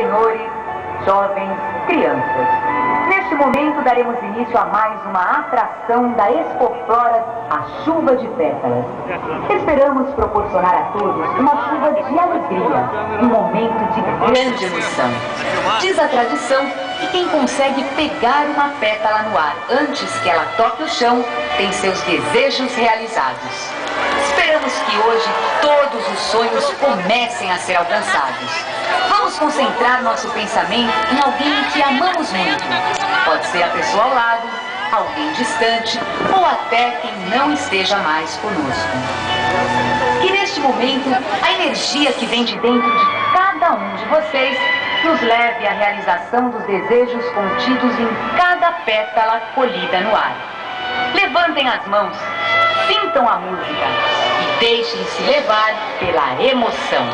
senhores, jovens, crianças. Neste momento daremos início a mais uma atração da Expoflora, a Chuva de Pétalas. Esperamos proporcionar a todos uma chuva de alegria, um momento de grande emoção. Diz a tradição que quem consegue pegar uma pétala no ar antes que ela toque o chão tem seus desejos realizados. Esperamos que hoje todos os sonhos comecem a ser alcançados. Vamos concentrar nosso pensamento em alguém que amamos muito. Pode ser a pessoa ao lado, alguém distante ou até quem não esteja mais conosco. Que neste momento a energia que vem de dentro de cada um de vocês nos leve à realização dos desejos contidos em cada pétala colhida no ar. Levantem as mãos, sintam a música e deixem-se levar pela emoção.